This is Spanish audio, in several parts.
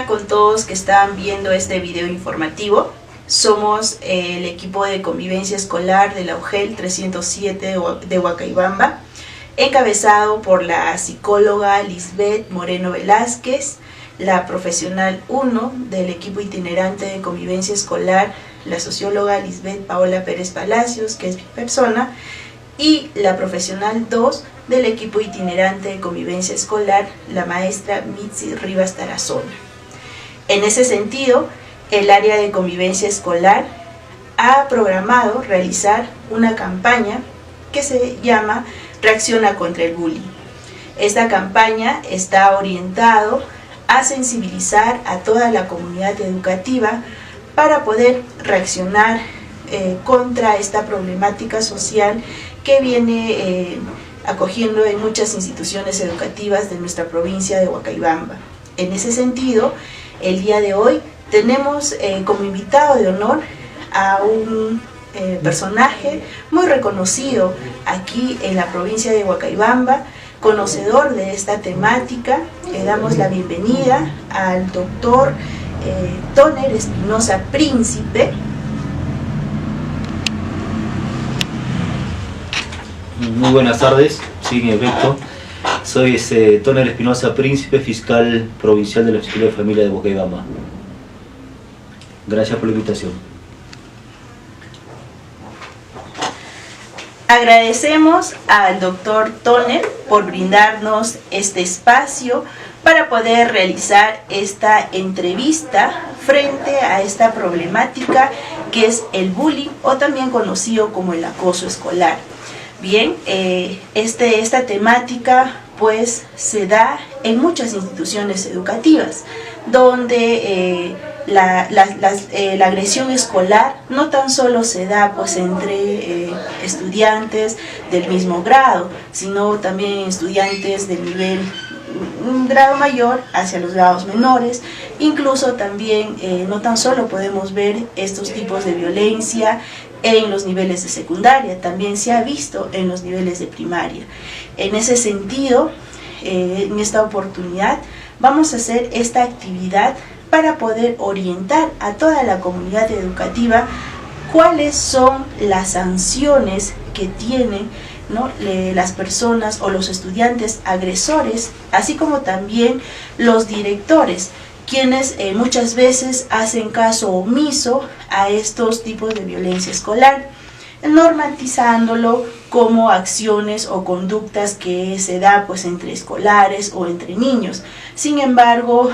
Hola con todos que están viendo este video informativo. Somos el equipo de convivencia escolar de la UGEL 307 de Huacaybamba, encabezado por la psicóloga Lisbeth Moreno Velázquez, la profesional 1 del equipo itinerante de convivencia escolar, la socióloga Lisbeth Paola Pérez Palacios, que es mi persona, y la profesional 2 del equipo itinerante de convivencia escolar, la maestra Mitzi Rivas Tarazona. En ese sentido, el área de convivencia escolar ha programado realizar una campaña que se llama Reacciona contra el bullying. Esta campaña está orientado a sensibilizar a toda la comunidad educativa para poder reaccionar contra esta problemática social que viene acogiendo en muchas instituciones educativas de nuestra provincia de Huacaybamba. En ese sentido, el día de hoy tenemos como invitado de honor a un personaje muy reconocido aquí en la provincia de Huacaybamba, conocedor de esta temática. Le damos la bienvenida al doctor Toner Espinosa Príncipe. Muy buenas tardes, sí, en efecto, soy Toner Espinosa Príncipe, fiscal provincial de la Fiscalía de Familia de Huacaybamba. Gracias por la invitación. Agradecemos al doctor Toner por brindarnos este espacio para poder realizar esta entrevista frente a esta problemática que es el bullying, o también conocido como el acoso escolar. Bien, esta temática pues se da en muchas instituciones educativas, donde la agresión escolar no tan solo se da pues entre estudiantes del mismo grado, sino también estudiantes del nivel un grado mayor hacia los grados menores. Incluso también no tan solo podemos ver estos tipos de violencia en los niveles de secundaria, también se ha visto en los niveles de primaria. En ese sentido, en esta oportunidad vamos a hacer esta actividad para poder orientar a toda la comunidad educativa cuáles son las sanciones que tienen, ¿no?, las personas o los estudiantes agresores, así como también los directores, quienes muchas veces hacen caso omiso a estos tipos de violencia escolar, normatizándolo como acciones o conductas que se da pues entre escolares o entre niños. Sin embargo,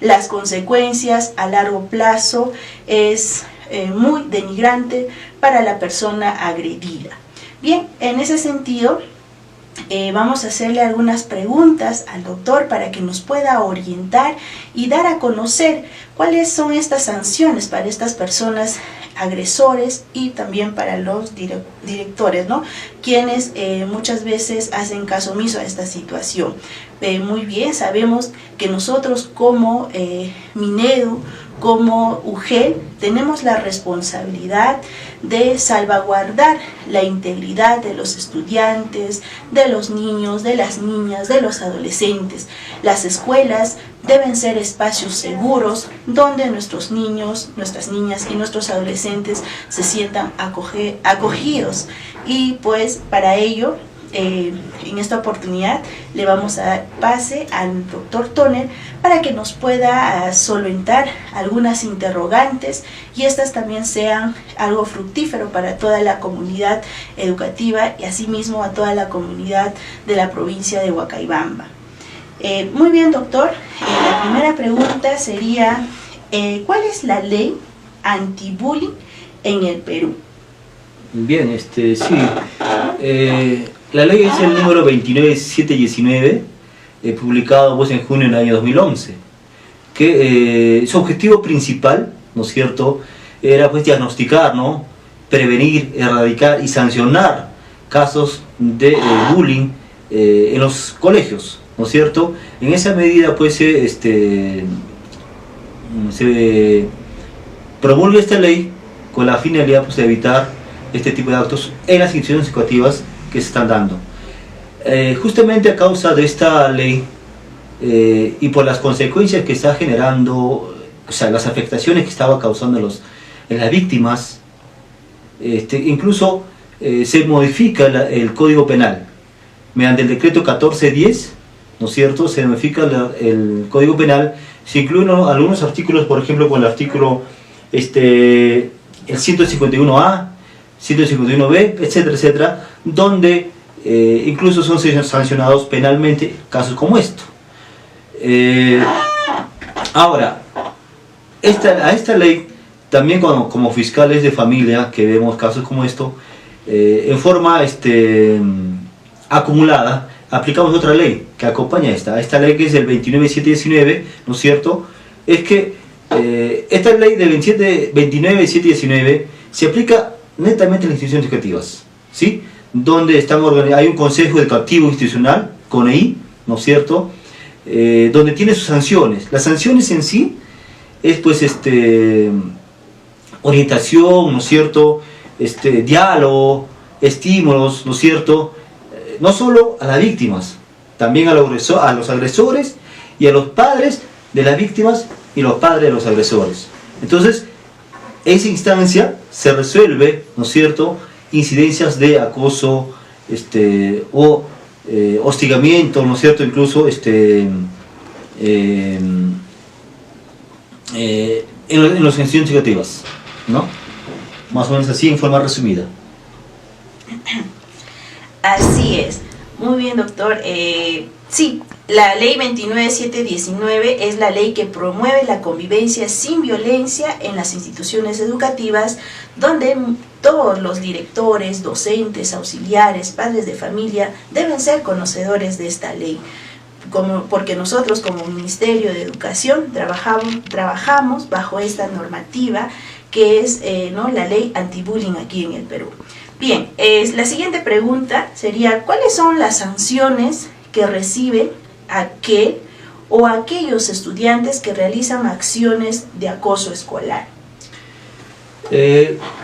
las consecuencias a largo plazo es muy denigrante para la persona agredida. Bien, en ese sentido, vamos a hacerle algunas preguntas al doctor para que nos pueda orientar y dar a conocer cuáles son estas sanciones para estas personas agresores y también para los directores, ¿no?, quienes muchas veces hacen caso omiso a esta situación. Muy bien, sabemos que nosotros como Minedu, como UGEL, tenemos la responsabilidad de salvaguardar la integridad de los estudiantes, de los niños, de las niñas, de los adolescentes. Las escuelas deben ser espacios seguros donde nuestros niños, nuestras niñas y nuestros adolescentes se sientan acogidos. Y pues para ello, en esta oportunidad le vamos a dar pase al doctor Toner para que nos pueda solventar algunas interrogantes y estas también sean algo fructífero para toda la comunidad educativa y asimismo a toda la comunidad de la provincia de Huacaybamba. Muy bien, doctor, la primera pregunta sería ¿cuál es la ley anti-bullying en el Perú? Bien, sí. La ley es el número 29719, publicado pues en junio del año 2011, que su objetivo principal, ¿no es cierto?, era pues diagnosticar, ¿no?, prevenir, erradicar y sancionar casos de bullying en los colegios, ¿no es cierto? En esa medida pues se promulga esta ley con la finalidad pues de evitar este tipo de actos en las instituciones educativas que se están dando. Justamente a causa de esta ley y por las consecuencias que está generando, o sea, las afectaciones que estaba causando en las víctimas, incluso se modifica el Código Penal. Mediante el decreto 1410, ¿no es cierto?, se modifica el Código Penal, se incluyen algunos artículos, por ejemplo, con el artículo el 151A, 151B, etcétera, etcétera, donde incluso son sancionados penalmente casos como esto. Ahora, a esta ley, también como fiscales de familia, que vemos casos como esto, en forma acumulada, aplicamos otra ley que acompaña a esta ley, que es el 29719, ¿no es cierto? Es que esta ley de 29719 se aplica netamente en las instituciones educativas, ¿sí? Donde hay un consejo educativo institucional, CONEI, ¿no es cierto?, donde tiene sus sanciones. Las sanciones en sí es pues orientación, ¿no es cierto?, diálogo, estímulos, ¿no es cierto?, no solo a las víctimas, también a los agresores y a los padres de las víctimas y los padres de los agresores. Entonces, esa instancia se resuelve, ¿no es cierto?, incidencias de acoso o hostigamiento, ¿no es cierto?, incluso en las instituciones educativas, ¿no? Más o menos así, en forma resumida. Así es. Muy bien, doctor. Sí, la ley 29719 es la ley que promueve la convivencia sin violencia en las instituciones educativas, donde todos los directores, docentes, auxiliares, padres de familia deben ser conocedores de esta ley. Porque nosotros como Ministerio de Educación trabajamos bajo esta normativa que es la ley anti-bullying aquí en el Perú. Bien, la siguiente pregunta sería, ¿cuáles son las sanciones que reciben aquel o aquellos estudiantes que realizan acciones de acoso escolar?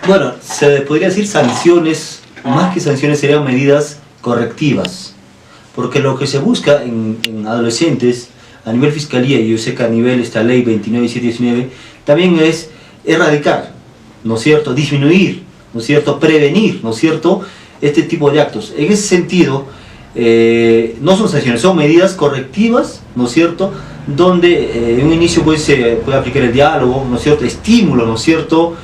Bueno, se podría decir sanciones, más que sanciones serían medidas correctivas, porque lo que se busca en adolescentes a nivel fiscalía, y yo sé que a nivel esta ley 29719 también es erradicar, ¿no es cierto?, disminuir, ¿no es cierto?, prevenir, ¿no es cierto?, este tipo de actos. En ese sentido, no son sanciones, son medidas correctivas, ¿no es cierto?, donde en un inicio pues, se puede aplicar el diálogo, ¿no es cierto?, estímulo, ¿no es cierto?,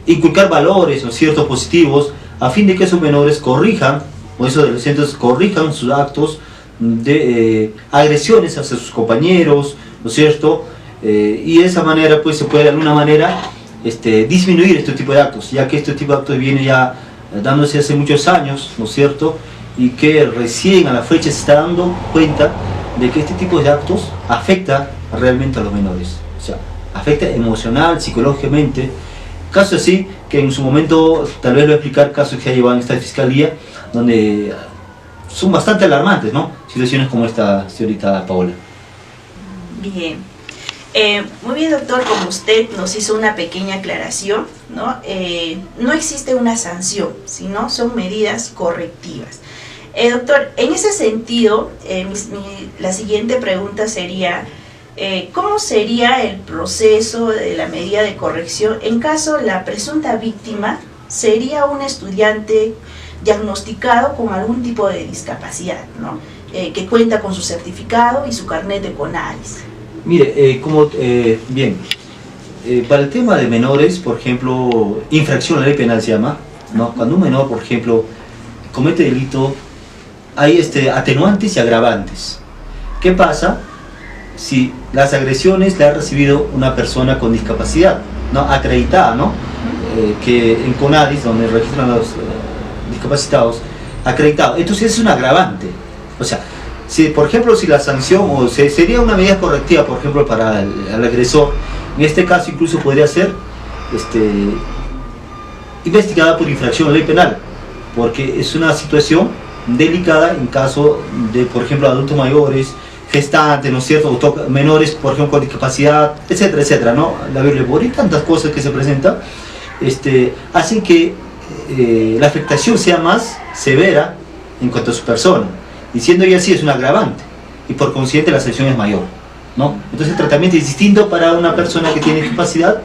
inculcar valores, ¿no es cierto?, positivos, a fin de que esos menores corrijan, o esos adolescentes corrijan sus actos de agresiones hacia sus compañeros, ¿no es cierto?, y de esa manera pues se puede de alguna manera disminuir este tipo de actos, ya que este tipo de actos viene ya dándose hace muchos años, ¿no es cierto?, y que recién a la fecha se está dando cuenta de que este tipo de actos afecta realmente a los menores, o sea, afecta emocional, psicológicamente. Casos así, que en su momento tal vez lo voy a explicar, casos que se ha llevado en esta fiscalía, donde son bastante alarmantes, ¿no?, situaciones como esta señorita Paola. Bien. Muy bien, doctor, como usted nos hizo una pequeña aclaración, ¿no? No existe una sanción, sino son medidas correctivas. Doctor, en ese sentido, la siguiente pregunta sería, ¿cómo sería el proceso de la medida de corrección en caso la presunta víctima sería un estudiante diagnosticado con algún tipo de discapacidad, ¿no?, que cuenta con su certificado y su carnet de CONADIS? Mire, bien, para el tema de menores, por ejemplo, infracción a la ley penal se llama, ¿no? Cuando un menor, por ejemplo, comete delito, hay atenuantes y agravantes. ¿Qué pasa si las agresiones las ha recibido una persona con discapacidad, ¿no?, acreditada, ¿no?, que en CONADIS, donde registran a los discapacitados, acreditado? Entonces es un agravante. O sea, si, por ejemplo, si la sanción sería una medida correctiva, por ejemplo, para el agresor, en este caso incluso podría ser investigada por infracción a la ley penal, porque es una situación delicada en caso de, por ejemplo, adultos mayores, gestantes, ¿no es cierto?, menores, por ejemplo, con discapacidad, etcétera, etcétera, ¿no?, la violencia y tantas cosas que se presentan, hacen que la afectación sea más severa en cuanto a su persona, y siendo ya así es un agravante. y por consiguiente la sanción es mayor, ¿no? Entonces el tratamiento es distinto para una persona que tiene discapacidad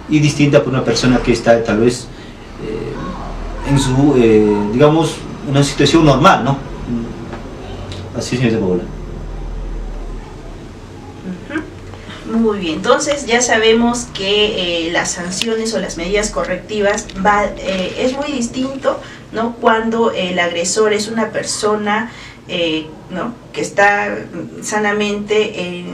y distinta para una persona que está tal vez en su, digamos, una situación normal, ¿no? Así es, señorita Paola. Muy bien, entonces ya sabemos que las sanciones o las medidas correctivas es muy distinto, ¿no? Cuando el agresor es una persona ¿no? que está sanamente,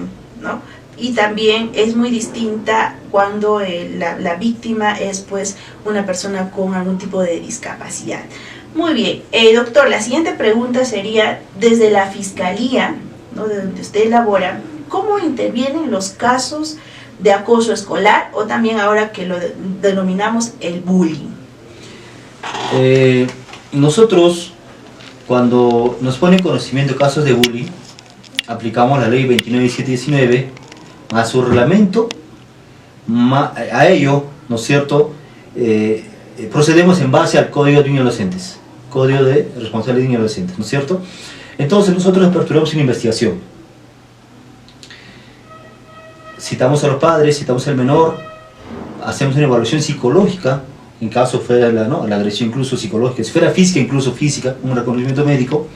¿no? Y también es muy distinta cuando la víctima es pues una persona con algún tipo de discapacidad. Muy bien, doctor, la siguiente pregunta sería, desde la Fiscalía, ¿no? De donde usted labora, ¿cómo intervienen los casos de acoso escolar o también ahora que lo denominamos el bullying? Nosotros, cuando nos ponen conocimiento de casos de bullying, aplicamos la ley 29.719 a su reglamento, a ello, ¿no es cierto?, procedemos en base al Código de Niños y Adolescentes, Código de Responsabilidad de Niños y Adolescentes, ¿no es cierto? Entonces nosotros aperturamos una investigación. Citamos a los padres, citamos al menor, hacemos una evaluación psicológica, en caso fuera ¿no? la agresión incluso psicológica, si fuera física, incluso física, un reconocimiento médico.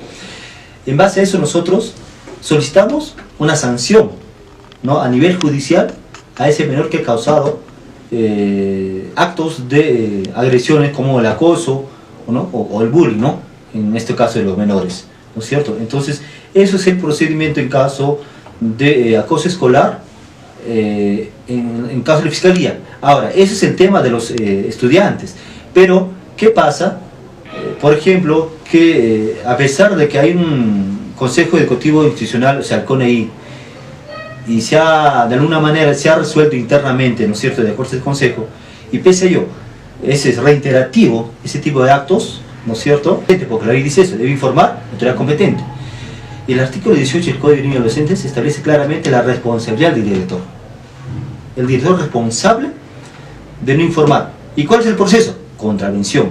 En base a eso nosotros solicitamos una sanción, ¿no? A nivel judicial a ese menor que ha causado actos de agresiones como el acoso, ¿no? o el bullying, ¿no? En este caso de los menores, ¿no es cierto? Entonces, eso es el procedimiento en caso de acoso escolar, en caso de fiscalía. Ahora, ese es el tema de los estudiantes, pero ¿qué pasa? Por ejemplo, que a pesar de que hay un Consejo Ejecutivo Institucional, o sea, el CONEI, y de alguna manera se ha resuelto internamente, ¿no es cierto?, de acuerdo al Consejo, y pese a ello, ese es reiterativo, ese tipo de actos, ¿no es cierto?, porque la ley dice eso, debe informar la autoridad competente. Y el artículo 18 del Código de Niños y Adolescentes establece claramente la responsabilidad del director. El director es responsable de no informar. ¿Y cuál es el proceso? Contravención.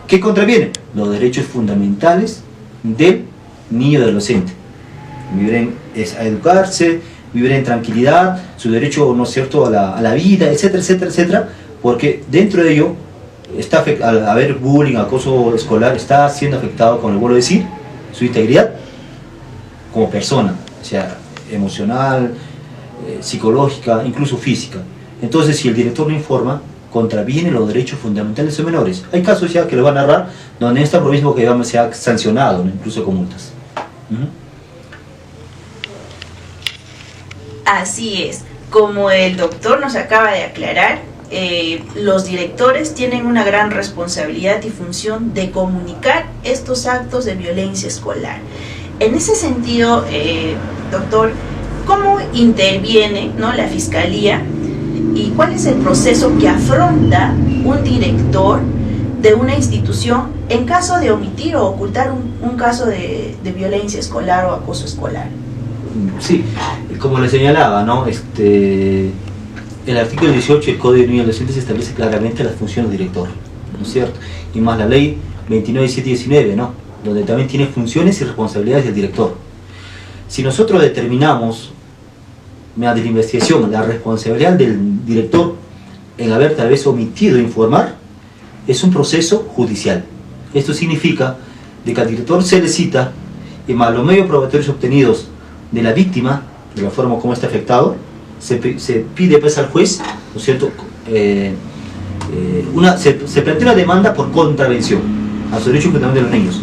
¿Qué contraviene? Los derechos fundamentales del niño y adolescente. Vivir a educarse, vivir en tranquilidad, su derecho, ¿no es cierto?, a la vida, etcétera, etcétera, etcétera, porque dentro de ello, al haber bullying, acoso escolar, está siendo afectado, como le vuelvo a decir, su integridad como persona, o sea, emocional, psicológica, incluso física. Entonces, si el director no informa, contraviene los derechos fundamentales de los menores. Hay casos ya que lo van a narrar, donde en esta provincia que se ha sancionado, ¿no? Incluso con multas. Así es, como el doctor nos acaba de aclarar, los directores tienen una gran responsabilidad y función de comunicar estos actos de violencia escolar. En ese sentido, doctor, ¿cómo interviene, ¿no?, la Fiscalía y cuál es el proceso que afronta un director de una institución en caso de omitir o ocultar un caso de violencia escolar o acoso escolar? Sí, como le señalaba, ¿no? El artículo 18 del Código de Niños y Adolescentes establece claramente las funciones del director, ¿no es cierto? Y más la ley 29.719, ¿no?, donde también tiene funciones y responsabilidades del director. Si nosotros determinamos, mediante la investigación, la responsabilidad del director en haber tal vez omitido informar, es un proceso judicial. Esto significa de que al director se le cita, y más los medios probatorios obtenidos de la víctima, de la forma como está afectado, se pide pues al juez, ¿no es cierto?, se plantea una demanda por contravención a los derechos fundamentales de los niños,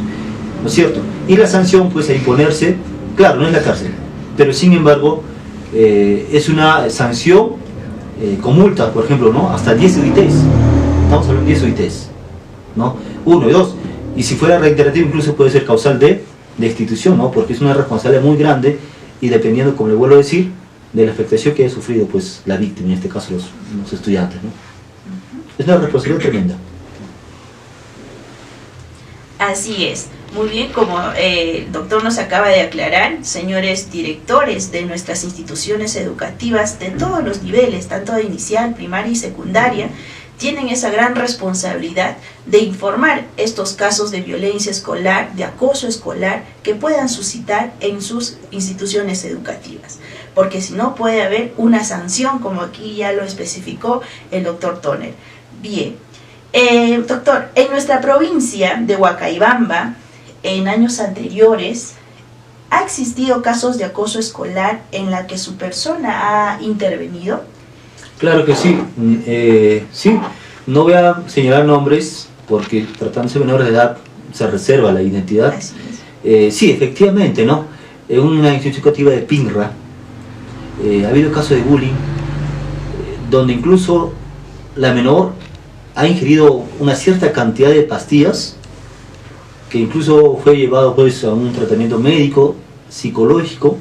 ¿no es cierto? Y la sanción pues a imponerse, claro, no es la cárcel, pero sin embargo es una sanción con multa, por ejemplo, ¿no?, hasta 10 UITs, estamos hablando de 10 UITs, ¿no?, 1 y 2, y si fuera reiterativo incluso puede ser causal de destitución, ¿no?, porque es una responsabilidad muy grande y dependiendo, como le vuelvo a decir, de la afectación que haya sufrido pues la víctima, en este caso los estudiantes, ¿no? Es una responsabilidad tremenda. Así es. Muy bien, como el doctor nos acaba de aclarar, señores directores de nuestras instituciones educativas de todos los niveles, tanto de inicial, primaria y secundaria, tienen esa gran responsabilidad de informar estos casos de violencia escolar, de acoso escolar, que puedan suscitar en sus instituciones educativas. Porque si no puede haber una sanción, como aquí ya lo especificó el doctor Toner. Bien, doctor, en nuestra provincia de Huacaibamba, en años anteriores, ¿ha existido casos de acoso escolar en la que su persona ha intervenido? Claro que sí. Sí, no voy a señalar nombres porque tratándose de menores de edad se reserva la identidad. Así es. Sí, efectivamente, ¿no? En una institución educativa de Pinra ha habido casos de bullying donde incluso la menor ha ingerido una cierta cantidad de pastillas que incluso fue llevado pues a un tratamiento médico, psicológico,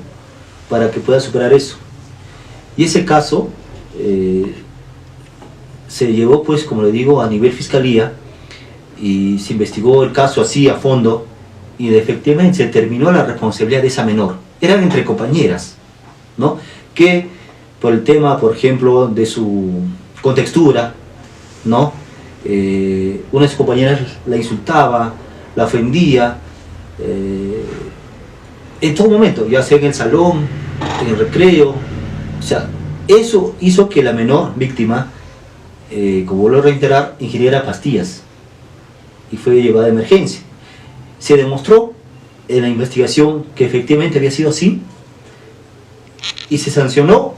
para que pueda superar eso. Y ese caso se llevó pues, como le digo, a nivel fiscalía y se investigó el caso así a fondo y efectivamente se determinó la responsabilidad de esa menor. Eran entre compañeras, ¿no? Que por el tema, por ejemplo, de su contextura, ¿no? Una de sus compañeras la insultaba, la ofendía, en todo momento, ya sea en el salón, en el recreo. O sea, eso hizo que la menor víctima, como vuelvo a reiterar, ingiriera pastillas y fue llevada a emergencia. Se demostró en la investigación que efectivamente había sido así y se sancionó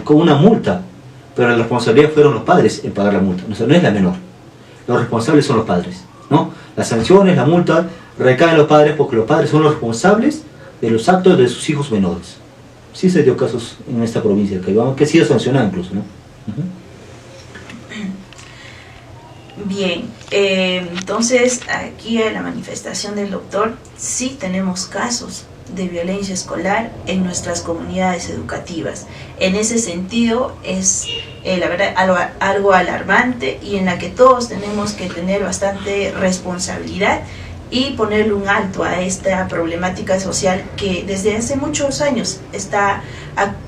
con una multa, pero la responsabilidad fueron los padres en pagar la multa, o sea, no es la menor. Los responsables son los padres, ¿no? Las sanciones, la multa, recaen en los padres porque los padres son los responsables de los actos de sus hijos menores. Sí se dio casos en esta provincia de Caibama, que ha sido sancionada incluso, ¿no? Bien, entonces aquí en la manifestación del doctor sí tenemos casos de violencia escolar en nuestras comunidades educativas. En ese sentido es la verdad algo alarmante y en la que todos tenemos que tener bastante responsabilidad y ponerle un alto a esta problemática social que desde hace muchos años está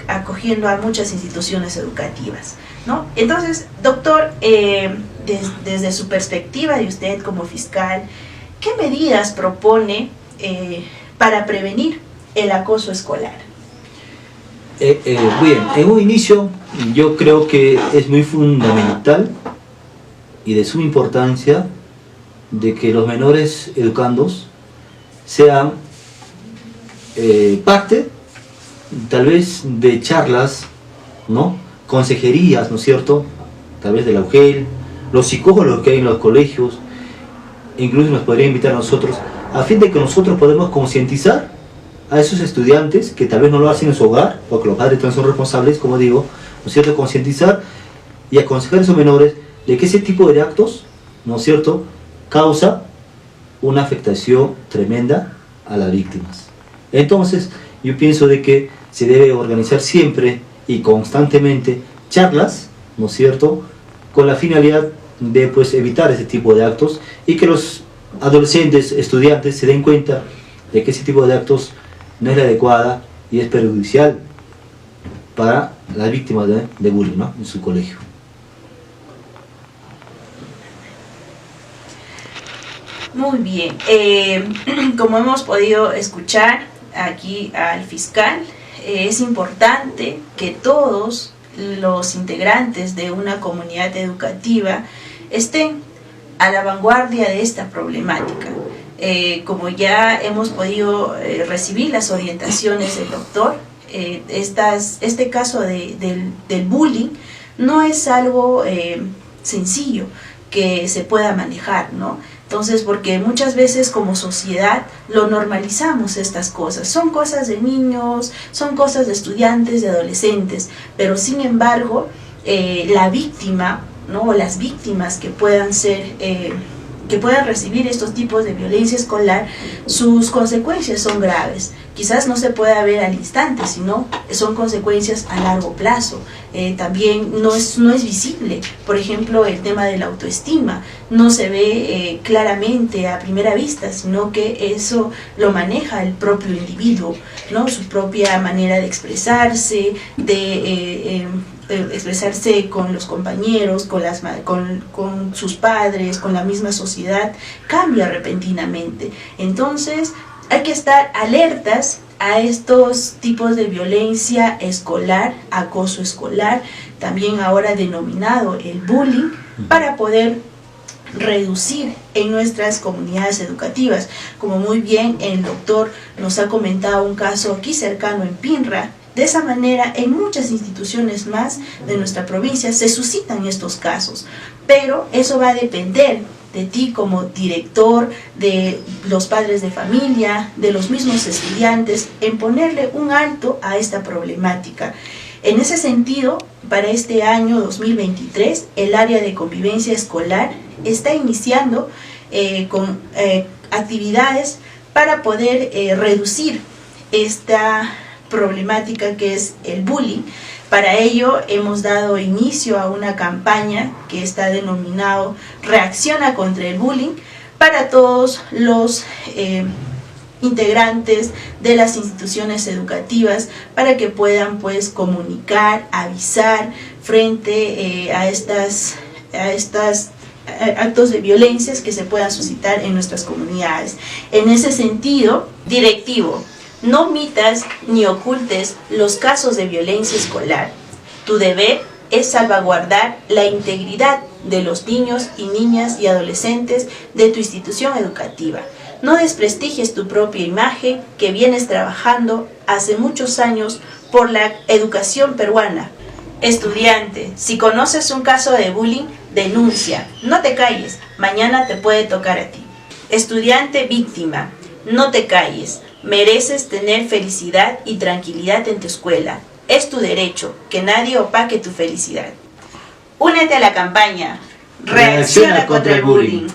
acogiendo a muchas instituciones educativas, ¿no? Entonces, doctor, desde su perspectiva de usted como fiscal, ¿qué medidas propone para prevenir el acoso escolar? Bien, en un inicio yo creo que es muy fundamental y de suma importancia de que los menores educandos sean parte tal vez de charlas, ¿no? Consejerías, ¿no es cierto? Tal vez de la UGEL, los psicólogos que hay en los colegios, incluso nos podrían invitar a nosotros, a fin de que nosotros podamos concientizar a esos estudiantes que tal vez no lo hacen en su hogar, porque los padres también son responsables, como digo, ¿no es cierto? Concientizar y aconsejar a esos menores de que ese tipo de actos, ¿no es cierto?, causa una afectación tremenda a las víctimas. Entonces, yo pienso de que se debe organizar siempre y constantemente charlas, ¿no es cierto?, con la finalidad de pues, evitar ese tipo de actos y que los adolescentes, estudiantes se den cuenta de que ese tipo de actos no es la adecuada y es perjudicial para las víctimas de bullying, ¿no?, en su colegio. Muy bien, como hemos podido escuchar aquí al fiscal, es importante que todos los integrantes de una comunidad educativa estén a la vanguardia de esta problemática. Como ya hemos podido recibir las orientaciones del doctor, este caso del bullying no es algo sencillo que se pueda manejar, ¿no? Entonces, porque muchas veces como sociedad lo normalizamos estas cosas. Son cosas de niños, son cosas de estudiantes, de adolescentes, pero sin embargo, la víctima, ¿no?, o las víctimas que puedan recibir estos tipos de violencia escolar, sus consecuencias son graves. Quizás no se pueda ver al instante, sino son consecuencias a largo plazo. También no es visible, por ejemplo, el tema de la autoestima, no se ve claramente a primera vista, sino que eso lo maneja el propio individuo, ¿no?, su propia manera de expresarse, de expresarse con los compañeros, con sus padres, con la misma sociedad, cambia repentinamente. Entonces hay que estar alertas a estos tipos de violencia escolar, acoso escolar, también ahora denominado el bullying, para poder reducir en nuestras comunidades educativas. Como muy bien el doctor nos ha comentado un caso aquí cercano en Pinra, de esa manera en muchas instituciones más de nuestra provincia se suscitan estos casos, pero eso va a depender de ti como director, de los padres de familia, de los mismos estudiantes, en ponerle un alto a esta problemática. En ese sentido, para este año 2023, el área de convivencia escolar está iniciando con actividades para poder reducir esta problemática que es el bullying. Para ello hemos dado inicio a una campaña que está denominado Reacciona contra el bullying para todos los integrantes de las instituciones educativas, para que puedan pues comunicar, avisar frente a estos actos de violencias que se puedan suscitar en nuestras comunidades. En ese sentido, directivo, no omitas ni ocultes los casos de violencia escolar. Tu deber es salvaguardar la integridad de los niños y niñas y adolescentes de tu institución educativa. No desprestigies tu propia imagen que vienes trabajando hace muchos años por la educación peruana. Estudiante, si conoces un caso de bullying, denuncia. No te calles, mañana te puede tocar a ti. Estudiante víctima, no te calles. Mereces tener felicidad y tranquilidad en tu escuela. Es tu derecho, que nadie opaque tu felicidad. Únete a la campaña. Reacciona contra el bullying.